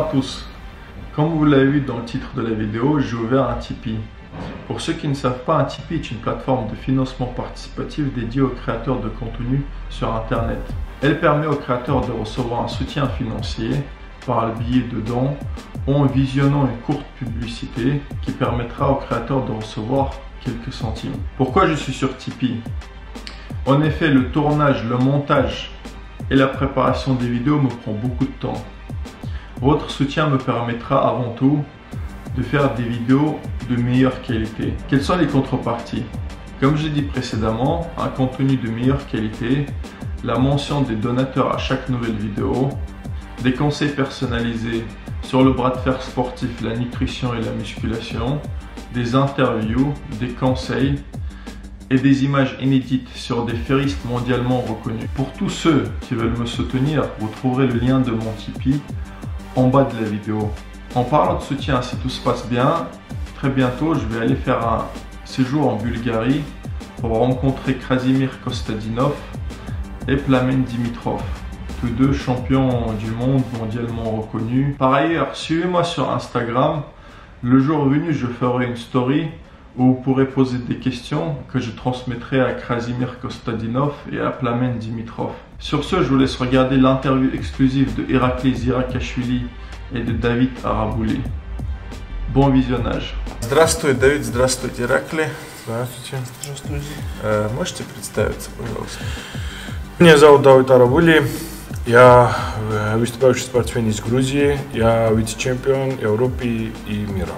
à tous. Comme vous l'avez vu dans le titre de la vidéo, j'ai ouvert un Tipeee. Pour ceux qui ne savent pas, un Tipeee est une plateforme de financement participatif dédiée aux créateurs de contenu sur Internet. Elle permet aux créateurs de recevoir un soutien financier par le biais de dons ou en visionnant une courte publicité qui permettra aux créateurs de recevoir quelques centimes. Pourquoi je suis sur Tipeee? En effet, le tournage, le montage et la préparation des vidéos me prend beaucoup de temps. Votre soutien me permettra avant tout de faire des vidéos de meilleure qualité. Quelles sont les contreparties? Comme j'ai dit précédemment, un contenu de meilleure qualité, la mention des donateurs à chaque nouvelle vidéo, des conseils personnalisés sur le bras de fer sportif, la nutrition et la musculation, des interviews, des conseils et des images inédites sur des féristes mondialement reconnus. Pour tous ceux qui veulent me soutenir, vous trouverez le lien de mon Tipeee en bas de la vidéo. En parlant de soutien, si tout se passe bien, très bientôt je vais aller faire un séjour en Bulgarie pour rencontrer Krasimir Kostadinov et Plamen Dimitrov, tous deux champions du monde mondialement reconnus. Par ailleurs, suivez-moi sur Instagram. Le jour venu, je ferai une story où vous pourrez poser des questions que je transmettrai à Krasimir Kostadinov et à Plamen Dimitrov. Sur ce, je vous laisse regarder l'interview exclusive de Irakli Zirakashvili et de David Arabouli. Bon visionnage. Здравствуй, Давид, здравствуй, Иракли. Здравствуйте. Здравствуйте. Можете представиться, пожалуйста? Меня зовут Давид Арабули. Я выступающий спортсмен из Грузии. Я вице-чемпион Европы и мира.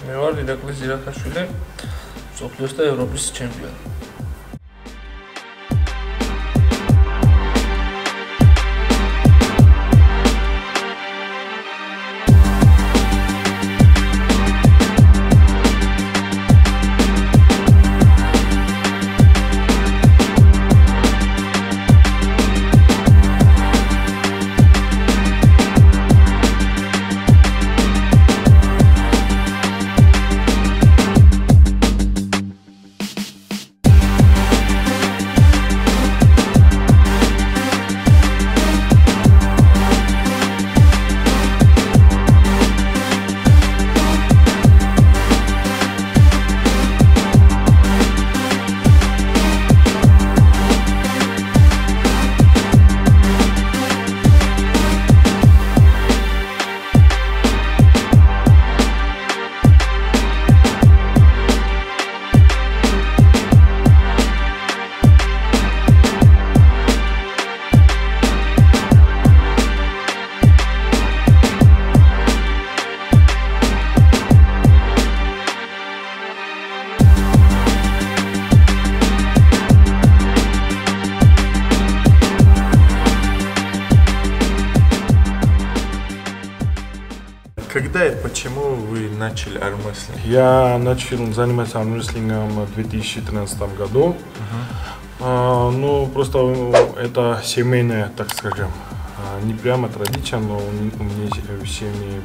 მე ვარ ირაკლი ზირაქაშვილი, მსოფლიოს და ევროპის ჩემპიონი. Когда и почему вы начали армрестлинг? Я начал заниматься армрестлингом в 2013 году. Ну, просто это семейная, так скажем, не прямо традиция, но у меня в семье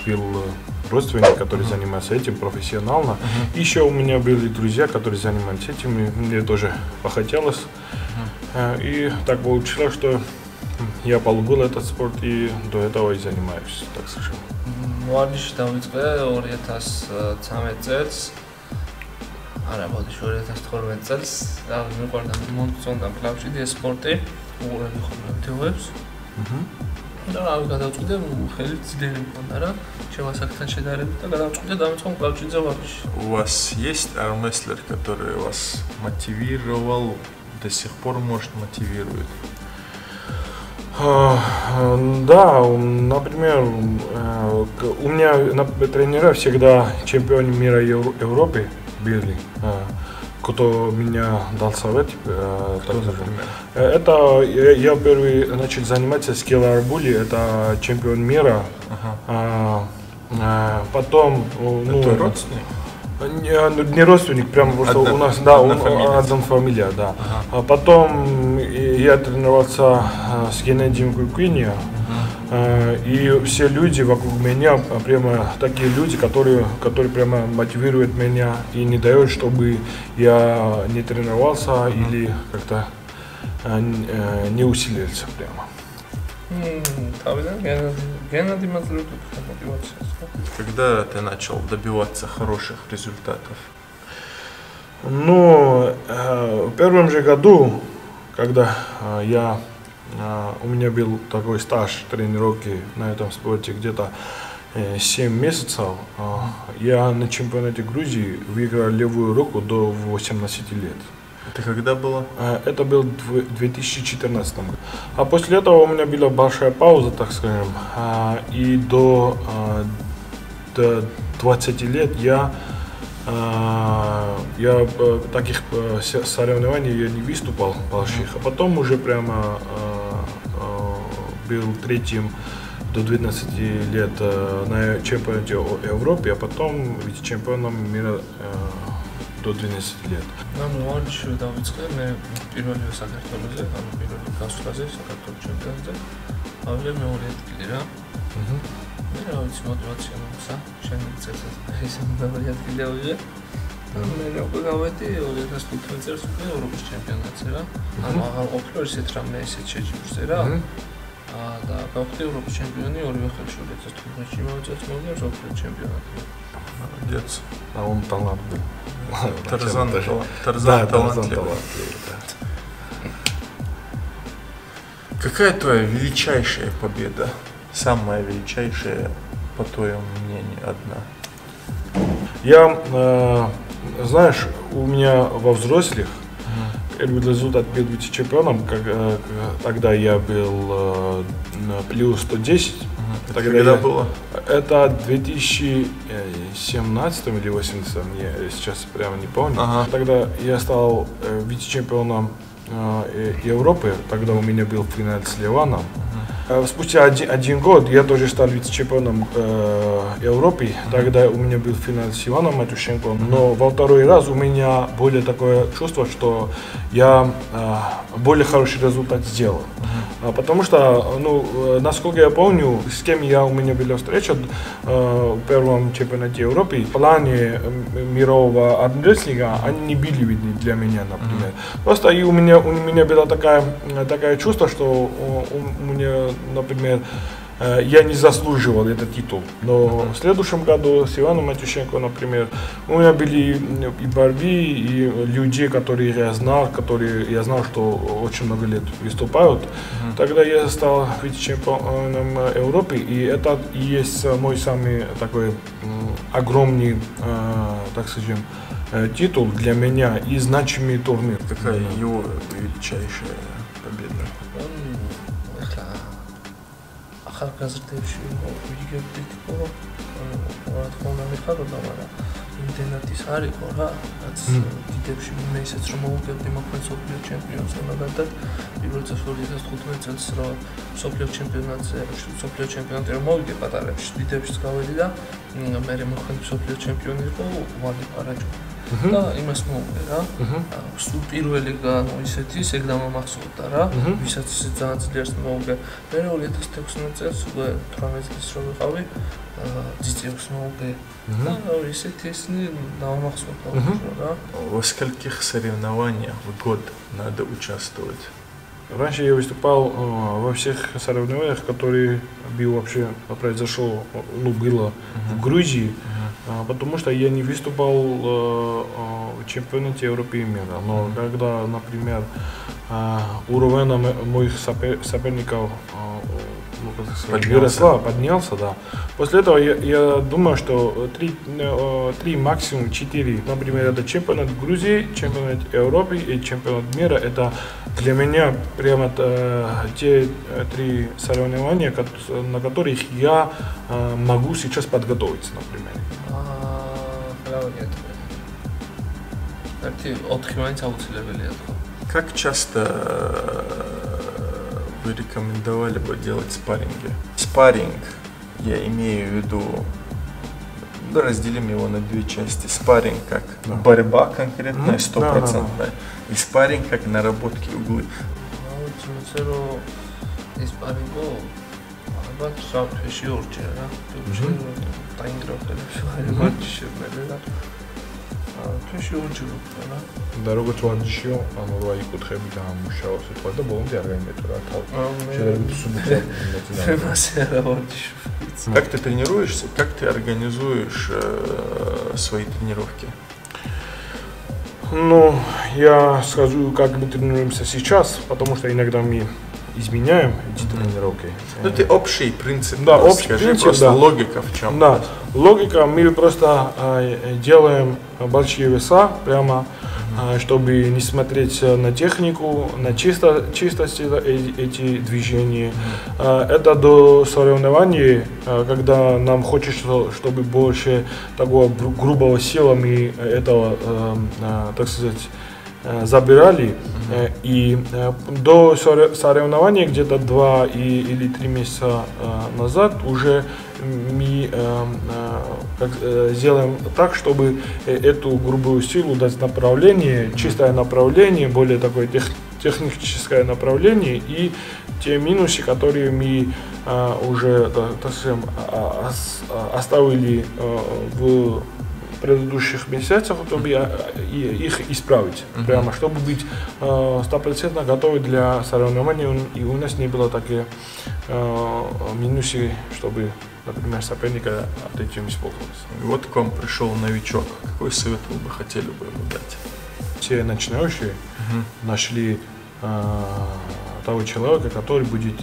был родственник, который занимается этим профессионально. Еще у меня были друзья, которые занимались этим, и мне тоже захотелось. И так получилось, что я полюбил этот спорт и до этого и занимаюсь, так скажем. Варнишში დავიწყე 2013 წელს. არა, მოდი 2012 წელს. და მიყვარდა მომწონდა კლუბში ეს სპორტი, უყურები ხოლმე ვიდეოებს. და რავი, გადავწყვიტე, ხელი ძლიერი მქონდა რა, შემასაკთან შედარებით და გადავწყვიტე დავიწყო კლუბში ვარნიში. У вас есть армрестлер, который вас мотивировал, до сих пор, может, мотивирует? Да, например, у меня тренера всегда чемпионы мира Европы были, кто меня дал совет. Кто, например? Это я первый начал заниматься с Кела Арбули, это чемпион мира. Потом, это родственник? Не родственник, прямо просто у нас, да, одна фамилия, да. А потом я тренировался с Геннадием Кукини, и все люди вокруг меня, прямо такие люди, которые прямо мотивируют меня и не дают, чтобы я не тренировался или как-то не усилился прямо. Когда ты начал добиваться хороших результатов? Ну, в первом же году, когда у меня был такой стаж тренировки на этом спорте где-то 7 месяцев, я на чемпионате Грузии выиграл левую руку до 18 лет. Это когда было? Это был в 2014 году. А после этого у меня была большая пауза, так скажем, и до 20 лет я таких соревнований я не выступал больших, а потом уже прямо был третьим до 12 лет на чемпионате Европы, а потом вице-чемпионом мира до 12 лет. ანუ ვარნიში დავიწყე მე პირველი საქართველოზე, ანუ პირველი გასვლაზე საქართველოს ჩემპიონატზე. ავიღე მეორე ადგილი რა. მე რა ვიცი мотивация მომცა, შენ წელს ეს მეორე ადგილი ავიღე. მე უკვე გავედი 2015 წელს უკვე ევროპის ჩემპიონატზე რა. ანუ აღარ ყოფილა ისეთ რამე ისეთ შეჯიბრზე რა. და გავხდი ევროპის ჩემპიონი ორივე ხელში 2015-ში მოვიწევს მოვიდა მსოფლიოს ჩემპიონატი. Молодец. А он талант был. Тарзан талантливый. Какая твоя величайшая победа? Самая величайшая, по твоему мнению, одна? Я, знаешь, у меня во взрослых результат был вице-чемпионом, тогда я был плюс 110. Когда было? Это 2017 или 2018, я сейчас прямо не помню. Тогда я стал вице-чемпионом Европы, тогда у меня был финал с Ливаном. Спустя один год я тоже стал вице-чемпионом Европы, тогда у меня был финал с Иваном Матюшенко, но во второй раз у меня более такое чувство, что я более хороший результат сделал. Потому что, ну, насколько я помню, с кем у меня была встреча в первом чемпионате Европы, в плане мирового армрестлинга они не были видны для меня, например. Просто и у меня было такое чувство, что у меня, например, я не заслуживал этот титул. Но в следующем году с Иваном Матюшенко, например, у меня были и борьбы, и люди, которые я знал, что очень много лет выступают. Тогда я стал вице-чемпионом Европы, и это и есть мой самый такой огромный, так скажем, титул для меня и значимый турнир. Какая его величайшая победа? ახალგაზრდებში ვიგებდით, რომ რა თქმა უნდა მიხარობდა, მაგრამ იმდენად ის არ იყო რა, რაც დიდებში მე ისეც რომ მოვუგებდი მოქმედ სოფლიო ჩემპიონს მაგალითად პირველ წელს 2015 წელს რომ სოფლიო ჩემპიონატზე რომ მოვიგე პატარებში დიდებშიც გავედი და მე მოქმედ სოფლიო ჩემპიონი იყო ვალი პარაჯო და იმას მოვუგე რა. სულ პირველი ისეთი ეგ დამამახსოვრდა რა, ვისაც ისე ძალიან ძლიერს მოვუგე. მე 2016 წელს უკვე 18 წელს რო ვიყავი Детектив много. Да, естественно, на максимум, да. Во скольких соревнованиях в год надо участвовать? Раньше я выступал во всех соревнованиях, которые произошло, было в Грузии, потому что я не выступал в чемпионате Европы и мира. Но когда, например, уровень моих соперников поднялся, да. После этого я думаю, что 3 максимум 4, например, это чемпионат Грузии, чемпионат Европы и чемпионат мира. Это для меня прямо те 3 соревнования, на которых я могу сейчас подготовиться, например. Как часто вы рекомендовали бы делать спарринги? Спарринг, я имею в виду, разделим его на 2 части. Спарринг как борьба конкретная, 100%, и спарринг как наработки углы. და როგორც ვარჯიშიო, ანუ 8 კუთხეები გამომუშავა, სიტყვა და ბოლომდე არ გაიმეორა თავი. შეიძლება სუბუქა. Как ты тренируешься, как ты организуешь свои тренировки? Ну, я скажу, как мы тренируемся сейчас, потому что иногда мы изменяем эти тренировки. Ну, ты общий принцип, да, общий скажи, принцип, просто да. Логика в чем? Да, логика, мы просто делаем большие веса, прямо, чтобы не смотреть на технику, на чистость эти движения. Это до соревнований, когда нам хочется, чтобы больше такого грубого сила мы этого, так сказать, забирали, и до соревнований где-то 2 или 3 месяца назад уже мы сделаем так, чтобы эту грубую силу дать направление, чистое направление, более такое техническое направление, и те минусы, которые мы уже, так скажем, оставили в предыдущих месяцах, чтобы их исправить, прямо, чтобы быть 100% готовы для соревнований, и у нас не было такие минусы, чтобы, например, соперника от этим использовался. Вот к вам пришел новичок, какой совет вы бы хотели бы ему дать? Все начинающие нашли того человека, который будет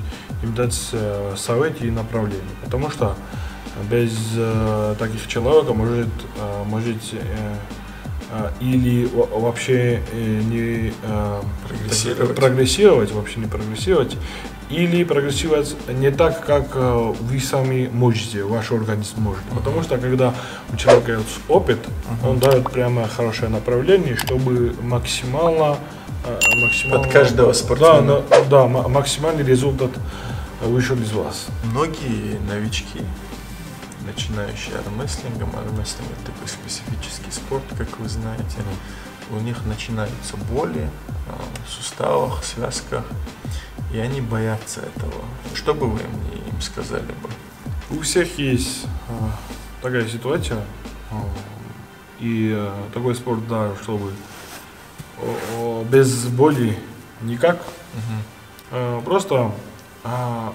им дать совет и направление, потому что без таких человека может или вообще не прогрессировать, вообще не прогрессировать, или прогрессировать не так, как вы сами можете, ваш организм может. Потому что когда у человека есть опыт, он дает прямо хорошее направление, чтобы максимально от каждого спортсмена. Да, максимальный результат вышел из вас. Многие новички, начинающие армрестлингом, армрестлинг это такой специфический спорт, как вы знаете, у них начинаются боли в суставах, связках, и они боятся этого. Что бы вы им сказали бы? У всех есть такая ситуация, и такой спорт, да, чтобы без боли никак, просто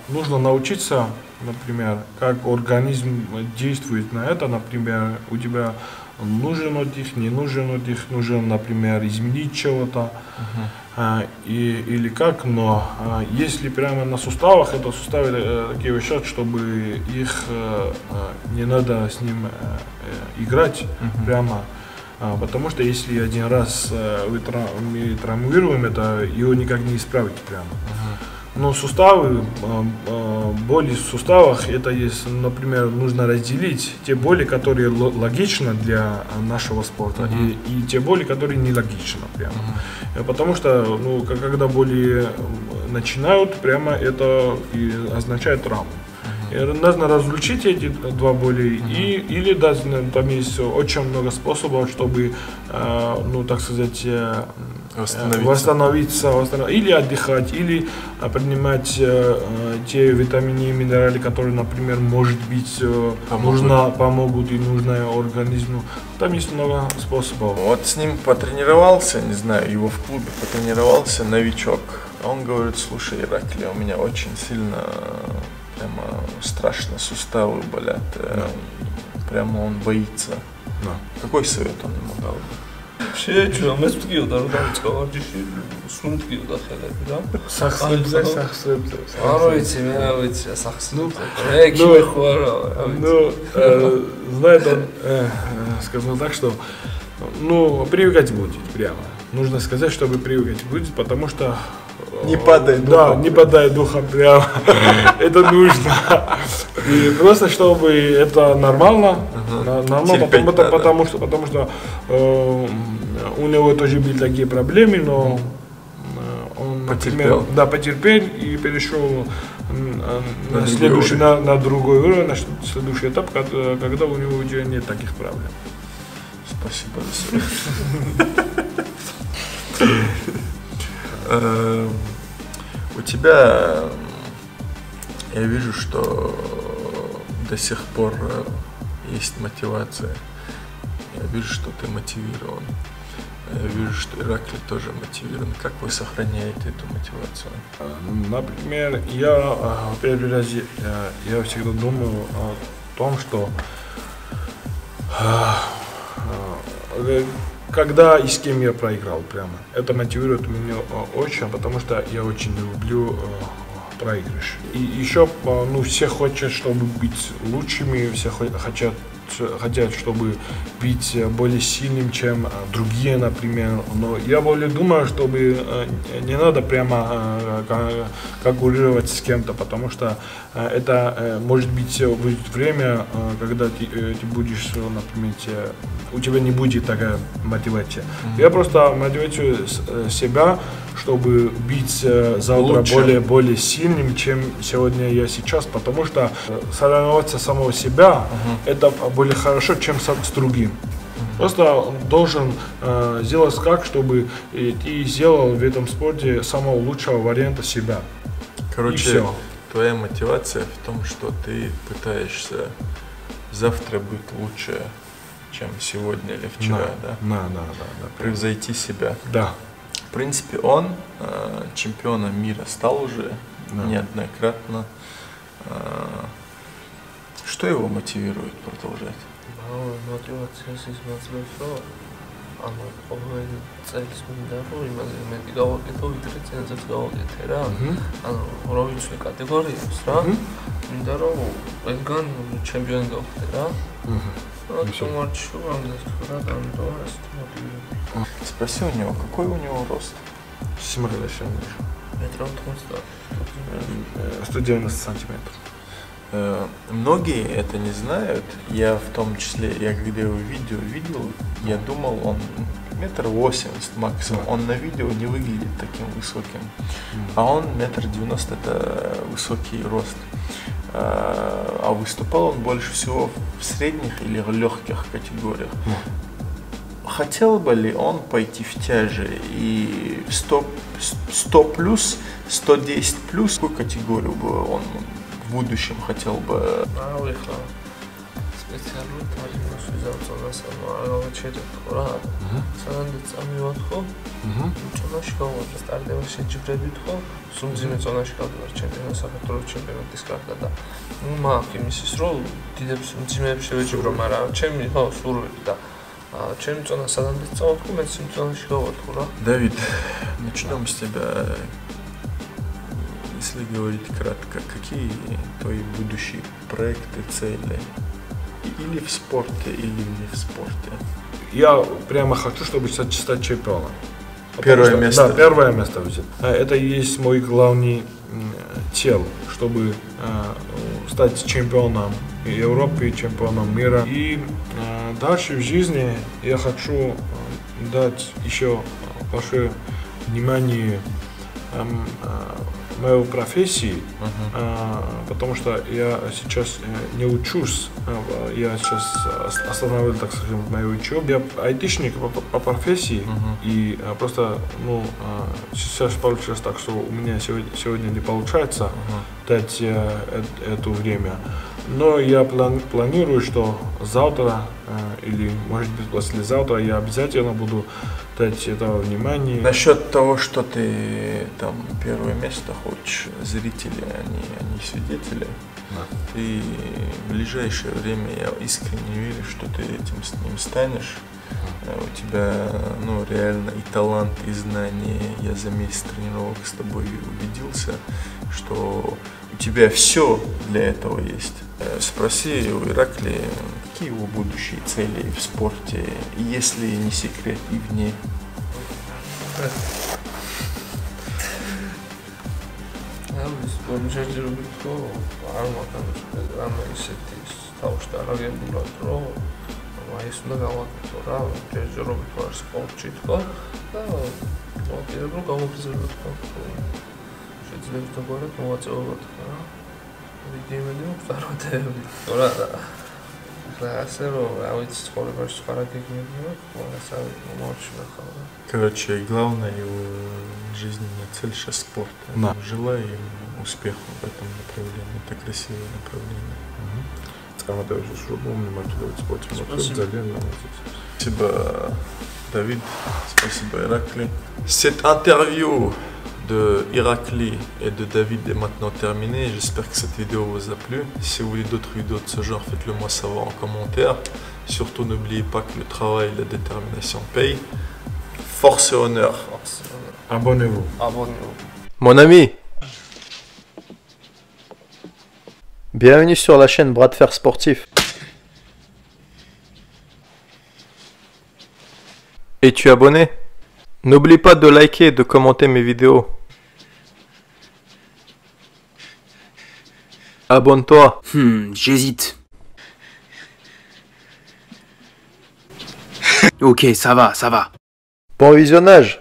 нужно научиться, например, как организм действует на это, например, у тебя нужен отдых, не нужен отдых, нужен, например, изменить чего-то, или как, но если прямо на суставах, это суставы такие вещи, чтобы их не надо с ним играть прямо, потому что если один раз мы травмируем это, его никак не исправить прямо. Но суставы, боли в суставах, это есть, например, нужно разделить те боли, которые логичны для нашего спорта, и те боли, которые нелогичны прямо. Потому что, ну, когда боли начинают, прямо это и означает травму. Нужно разлучить эти два боли, или даже там есть очень много способов, чтобы, ну, так сказать, восстановиться, или отдыхать, или принимать те витамины и минералы, которые, например, может быть, помогут и нужны организму. Там есть много способов. Вот с ним потренировался, не знаю, его в клубе потренировался новичок. Он говорит: слушай, Ираклий, у меня очень сильно, прямо страшно суставы болят. Прямо он боится. Какой совет он ему дал бы? შეეჩვენა მეც მткиოდა რომ დავიწყო ვარჯიში სულ მткиოდა ხელები რა სახსრებზე არა ვიცი მე რა ვიცი სახსრებზე ექიმი ხო არა ну знает он скажем так, что ну привыкать будет прямо. Нужно сказать, чтобы привыкать будет, потому что не падай духом. Да, не падай духом прямо. Это нужно. И просто чтобы это нормально, потому что у него тоже были такие проблемы, но он, например, потерпел и перешел на следующий, на другой уровень, на следующий этап, когда у него уже нет таких проблем. Спасибо за совет. У тебя, я вижу, что до сих пор есть мотивация. Я вижу, что ты мотивирован. Я вижу, что Ираклий тоже мотивирован. Как вы сохраняете эту мотивацию? Например, я первый раз я всегда думаю о том, что когда и с кем я проиграл прямо. Это мотивирует меня очень, потому что я очень люблю проигрыш. И еще, ну, все хотят, чтобы быть лучшими, все хотят, чтобы быть более сильным, чем другие, например. Но я более думаю, чтобы не надо прямо конкурировать с кем-то, потому что это может быть будет время, когда ты будешь, например, у тебя не будет такая мотивация. Я просто мотивирую себя, чтобы быть завтра более сильным, чем сегодня я сейчас, потому что соревноваться самого себя это более хорошо, чем с другим. Просто должен сделать так, чтобы ты сделал в этом спорте самого лучшего варианта себя. Короче, твоя мотивация в том, что ты пытаешься завтра быть лучше, чем сегодня или вчера, да? Да. Превзойти себя. Да. В принципе, он чемпионом мира стал уже неоднократно. Что его мотивирует продолжать? Мотивация изматывает, что оно ყოველი წელს მინდა რომ იმაზე მეტი გავაკეთო, ვიდრე წელზეც გავაკეთე რა. ანუ რო ვიცი კატეგორიებს რა. მინდა რომ ეგან ჩემპიონი გავხდე რა. Спроси у него, какой у него рост? 190 сантиметров. Многие это не знают. Я в том числе, я когда его видел, я думал, он 1,80 м максимум. Он на видео не выглядит таким высоким. А он 1,90 м, это высокий рост. А выступал он больше всего в средних или легких категориях. Хотел бы ли он пойти в тяжи и в 100 плюс, 110 плюс, какую категорию бы он в будущем хотел бы? Давид, начнем с тебя. Если говорить кратко, какие твои будущие проекты, цели? Или в спорте, или не в спорте? Я прямо хочу, чтобы стать чемпионом. Первое место? Да, первое место. Это и есть мой главный цел, чтобы стать чемпионом Европы, чемпионом мира. И дальше в жизни я хочу дать еще большое внимание моей профессии, потому что я сейчас не учусь, я сейчас остановил, так скажем, мою учебу. Я айтишник по профессии, и просто, сейчас получилось так, что у меня сегодня не получается дать это время. Но я планирую, что завтра или, может быть, послезавтра я обязательно буду дать этого внимание. Насчет того, что ты там первое место хочешь, зрители, они свидетели. Да. И в ближайшее время я искренне верю, что ты этим с ним станешь. У тебя реально и талант, и знания. Я за месяц тренировок с тобой убедился, что у тебя все для этого есть. Спроси у Иракли, какие его будущие цели в спорте, если не секрет, и вне. ის უნდა გავაკეთო რა, ჯერჯერობით ვარ სპორტში თქო და ვაკეთებ რომ გავაგრძელო თქო. შეიძლება თქვა მოვაწეულოთ თქო რა. დიდი იმედი მაქვს წარმატებები. თორა ახლა ასე რომ რა ვიცი ცხოვრებაში სხვა რა გეგმები მაქვს, მომავალში ნახავ რა. Короче, главная его жизненная цель сейчас спорт. Да. Желаю им успеха в этом направлении. Это красивое направление. Спасибо, David. Спасибо, Irakli. Cette interview de Irakli et de David est maintenant terminée. J'espère que cette vidéo vous a plu. Si vous voulez d'autres vidéos de ce genre, faites-le moi savoir en commentaire. Surtout, n'oubliez pas que le travail et la détermination payent. Force et honneur. Abonnez-vous. Mon ami, bienvenue sur la chaîne Bras de Fer Sportif. Es-tu abonné? N'oublie pas de liker et de commenter mes vidéos. Abonne-toi. J'hésite. Ok, ça va. Bon visionnage.